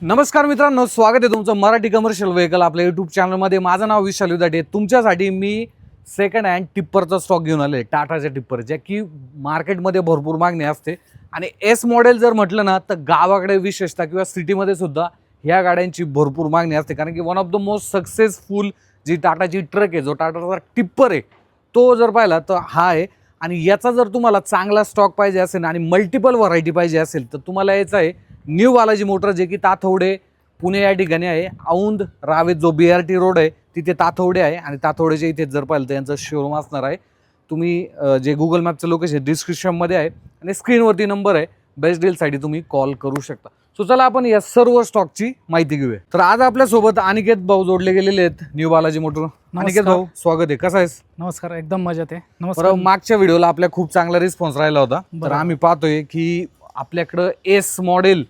नमस्कार मित्रांनो, स्वागत आहे तुमचं मराठी कमर्शियल व्हेकल आपल्या यूट्यूब चॅनलमध्ये. माझं नाव विशाल युदाटे. तुमच्यासाठी मी सेकंड हँड टिप्परचा स्टॉक घेऊन आले, टाटाच्या टिप्पर, ज्या की मार्केटमध्ये भरपूर मागणी असते. आणि एस मॉडेल जर म्हटलं ना तर गावाकडे विशेषतः किंवा सिटीमध्ये सुद्धा ह्या गाड्यांची भरपूर मागणी असते, कारण की one of the most successful जी टाटाची ट्रक आहे, जो टाटाचा टिप्पर आहे, तो जर पाहिला तर हा आहे. आणि याचा जर तुम्हाला चांगला स्टॉक पाहिजे असेल आणि मल्टिपल व्हरायटी पाहिजे असेल तर तुम्हाला यायचं आहे न्यू बालाजी मोटर, जे की ताथवडे पुणे या ठिकाणी आहे. औंध रावेत जो BRT रोड आहे तिथे ताथवडे आहे, आणि ताथवडेच्या इथे जर पाहिलं तर यांचं शोरूम असणार आहे. तुम्ही जे गुगल मॅपचं लोकेशन डिस्क्रिप्शनमध्ये आहे आणि स्क्रीनवरती नंबर आहे. बेस्ट डीलसाठी तुम्ही कॉल करू शकता. सो चला आपण या सर्व स्टॉकची माहिती घेऊया. तर आज आपल्यासोबत अनिकेत भाऊ जोडले गेलेले आहेत न्यू बालाजी मोटर. अनिकेत भाऊ, स्वागत आहे. कसा आहेस? नमस्कार, एकदम मजेत आहे. नमस्कार. मागच्या व्हिडिओला आपल्या खूप चांगला रिस्पॉन्स राहिला होता, तर आम्ही पाहतोय की आपल्याकडं एस मॉडेल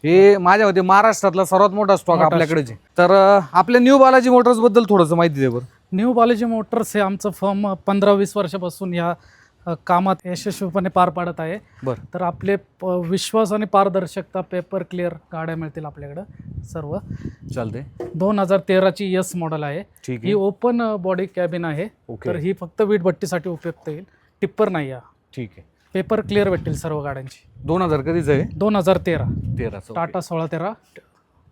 हे माझ्या मते महाराष्ट्रातला सर्वात मोठा स्टॉक आपल्याकडेच आहे. तर आपल्या न्यू बालाजी मोटर्स बद्दल थोडंसं माहिती दे बरं. न्यू बालाजी मोटर्स हे आमचं फर्म 15-20 वर्षापासून या कामात यशस्वीपणे पार पाडत आहे. बरं. तर आपले विश्वास आणि पारदर्शकता, पेपर क्लिअर गाड्या मिळतील आपल्याकडं सर्व. चालते. 2013ची एस मॉडेल आहे. ठीक ही आहे. ओपन बॉडी कॅबिन आहे. तर ही फक्त वीटभट्टीसाठी उपयुक्त येईल, टिप्पर नाही आहे. ठीक आहे. पेपर क्लिअर भेटतील सर्व गाड्यांची. 2000 कधीच आहे? 2013 टाटा 1613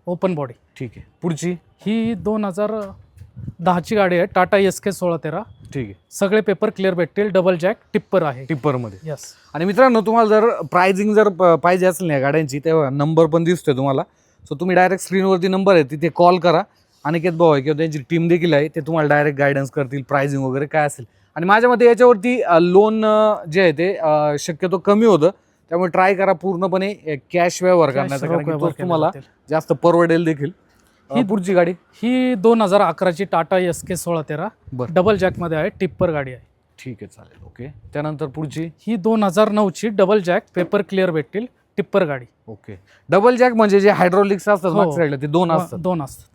ओपन बॉडी. ठीक आहे. पुढची ही 2010ची गाडी आहे, टाटा SK 1613. ठीक आहे. सगळे पेपर क्लिअर भेटतील, डबल जॅक टिप्पर आहे. टिप्परमध्ये. यस. आणि मित्रांनो, तुम्हाला जर प्राइसिंग जर पाहिजे असेल ना या गाड्यांची, तेव्हा नंबर पण दिसतोय तुम्हाला. सो तुम्ही डायरेक्ट स्क्रीनवरती नंबर आहे तिथे कॉल करा. अनिकेत भाऊ आहे किंवा त्यांची टीम देखील आहे, ते तुम्हाला डायरेक्ट गायडन्स करतील, प्राइसिंग वगैरे काय असेल. आणि माझ्या मते याच्यावरती लोन जे आहे ते शक्यतो कमी होतं, त्यामुळे ट्राय करा पूर्णपणे कॅश व्यवहार करण्याचा, कारण की तो तुम्हाला जास्त परवडेल देखील. ही पुढची गाडी ही 2011ची टाटा SK 1613 डबल जॅकमध्ये आहे, टिप्पर गाडी आहे. ठीक आहे, चालेल. ओके. त्यानंतर पुढची ही 2009ची डबल जॅक पेपर क्लिअर भेटतील, टिप्पर गाडी. ओके. डबल जॅक म्हणजे जे हायड्रोलिक्स असतात मागच्या साईडला ते दोन असतात.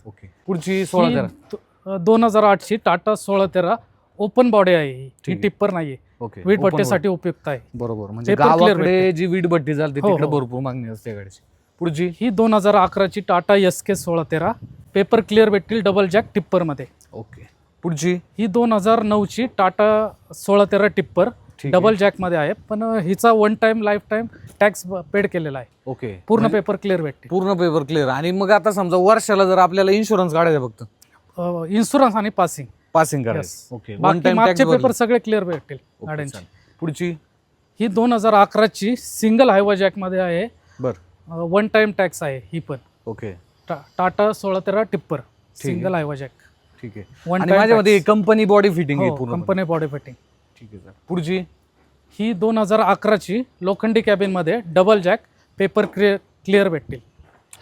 ओके. पुढची 1613 2008ची टाटा 1613 ओपन बॉडी आहे. ही टिप्पर नाहीये. ओके. वीटभट्टीसाठी उपयुक्त आहे. बरोबर. म्हणजे Paper clear गावाकडे जी वीटभट्टी चालते हो, तिकडे हो. भरपूर मागणी असते गाडीची. पुढची ही 2011ची टाटा SK 1613 पेपर क्लिअर भेटतील, डबल जॅक टिप्परमध्ये. ओके. पुढची ही 2009ची टाटा 1613 टिप्पर डबल जॅकमध्ये आहे, पण हिचा one time life time tax paid केलेला आहे. ओके. पूर्ण पेपर क्लिअर भेटतील. पूर्ण पेपर क्लिअर. आणि मग आता समजा वर्षाला जर आपल्याला इन्शुरन्स काढायचा फक्त इन्शुरन्स आणि पासिंग करायचं. ओके. बाकी मागचे पेपर सगळे क्लिअर भेटतील गाड्यांचे. पुढची ही 2011ची सिंगल हायवा जॅकमध्ये आहे. बर. वन टाइम टॅक्स आहे ही पण. Okay. Tata 1613 tipper single Hyva jack. ठीक आहे. वन आणि टाइम माझ्यामध्ये कंपनी बॉडी फिटिंग आहे पूर्ण. Company body fitting. ठीक आहे सर. पुढची ही 2011ची लोखंडी कॅबिनमध्ये डबल जॅक पेपर क्लिअर भेटतील.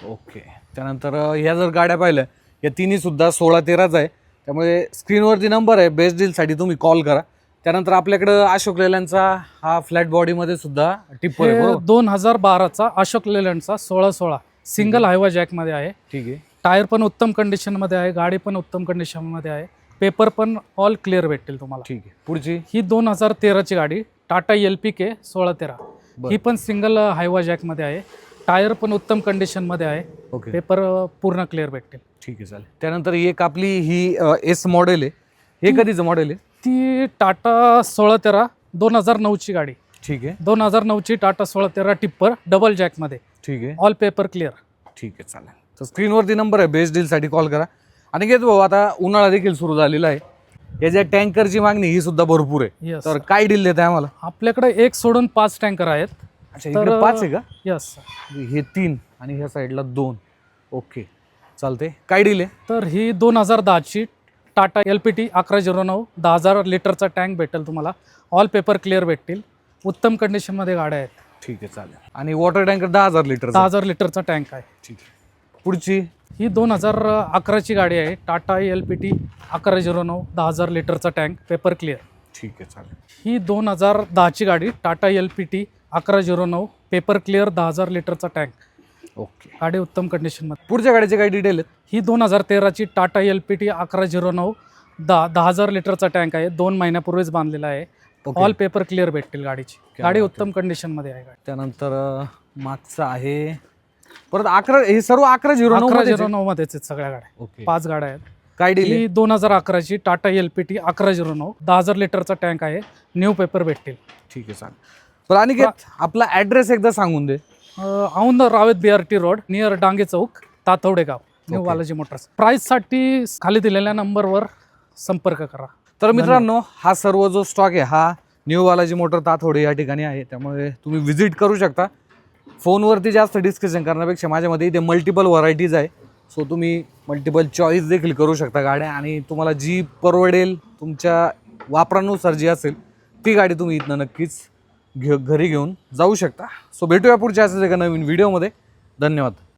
ओके. त्यानंतर ह्या जर गाड्या पाहिल्या, या तिन्ही सुद्धा 1613च आहे, त्यामुळे स्क्रीनवरती नंबर आहे. बेस्ट डीलसाठी तुम्ही कॉल करा. त्यानंतर आपल्याकडं अशोक लेलँडचा हा फ्लॅट बॉडीमध्ये सुद्धा टिप्पर आहे, बरोबर? 2012चा अशोक लेलँडचा 1616 सिंगल हायवा जॅकमध्ये आहे. ठीक आहे. टायर पण उत्तम कंडिशनमध्ये आहे, गाडी पण उत्तम कंडिशनमध्ये आहे, पेपर पण ऑल क्लिअर भेटतील तुम्हाला. ठीक आहे. पुढची ही 2013ची गाडी टाटा LPK 1613 ही पण सिंगल हायवा जॅकमध्ये आहे, टायर पण उत्तम कंडिशनमध्ये आहे. ओके. पेपर पूर्ण क्लिअर भेटतील. ठीक आहे, चालेल. त्यानंतर एक आपली ही एस मॉडेल आहे. हे कधीचं मॉडेल आहे? ती टाटा 1613 2009ची गाडी. ठीक आहे. 2009ची टाटा 1613 टिप्पर डबल जॅकमध्ये. ठीक आहे. All paper clear. ठीक आहे, चालेल. तर स्क्रीनवरती नंबर आहे, बेस्ट डीलसाठी कॉल करा. आणि घेत भाऊ, आता उन्हाळा देखील सुरू झालेला आहे, याच्या टँकरची मागणी ही सुद्धा भरपूर आहे. Yes. तर काय डील देत आहे आम्हाला? आपल्याकडे एक सोडून 5 टँकर आहेत. अच्छा, इकडे 5 आहे का? यस. हे 3 आणि ह्या साईडला 2. ओके, चालते. काय डील आहे? तर ही 2010ची टाटा LPT 1109 10,000 लिटरचा टँक भेटेल तुम्हाला. ऑल पेपर क्लिअर भेटतील, उत्तम कंडिशनमध्ये गाड्या आहेत. ठीक आहे, चालेल. आणि वॉटर टँकर 10,000 लिटर. 10,000 लिटरचा टँक आहे. ठीक आहे. पुढची ही 2011ची गाडी आहे, टाटा LPT 1109 10,000 लिटरचा टँक, पेपर क्लिअर. ठीक आहे, चालेल. ही 2010ची गाडी टाटा LPT 1109 पेपर क्लिअर 10,000 लिटरचा टँक. ओके. गाडी उत्तम कंडिशनमध्ये. पुढच्या गाडीचे काय डिटेल आहेत? ही 2013ची टाटा LPT 1109 10,000 लिटरचा टँक आहे, 2 महिन्यापूर्वीच बांधलेला आहे. ऑल पेपर क्लिअर भेटतील गाडीची. गाडी उत्तम कंडिशनमध्ये आहे. त्यानंतर मागचा आहे परत 11 हे सर्व 1109 1109 मध्येच आहेत सगळ्या गाड्या. ओके 5 गाड्या आहेत. काय डील ही 2011ची टाटा LPT 1109 10,000 लिटरचा टँक आहे. न्यू पेपर भेटतील. ठीक आहे सांग. पण अनिकेत आपला ॲड्रेस एकदा सांगून दे. Aundh Ravet BRT road near Dange Chowk Tathawade गाव न्यू Okay. बालाजी मोटर्स. प्राईससाठी खाली दिलेल्या नंबरवर संपर्क करा. तर मित्रांनो हा सर्व जो स्टॉक आहे हा न्यू बालाजी मोटर ताथोडे या ठिकाणी आहे, त्यामुळे तुम्ही व्हिजिट करू शकता. फोनवरती जास्त डिस्कशन करण्यापेक्षा माझ्यामध्ये इथे मल्टिपल व्हरायटीज आहे, सो तुम्ही मल्टिपल चॉईस देखील करू शकता गाड्या, आणि तुम्हाला जी परवडेल तुमच्या वापरानुसार जी असेल ती गाडी तुम्ही इथनं नक्कीच घरी घेऊन जाऊ शकता. सो भेटूया पुढच्या असंच एका नवीन व्हिडिओमध्ये. धन्यवाद.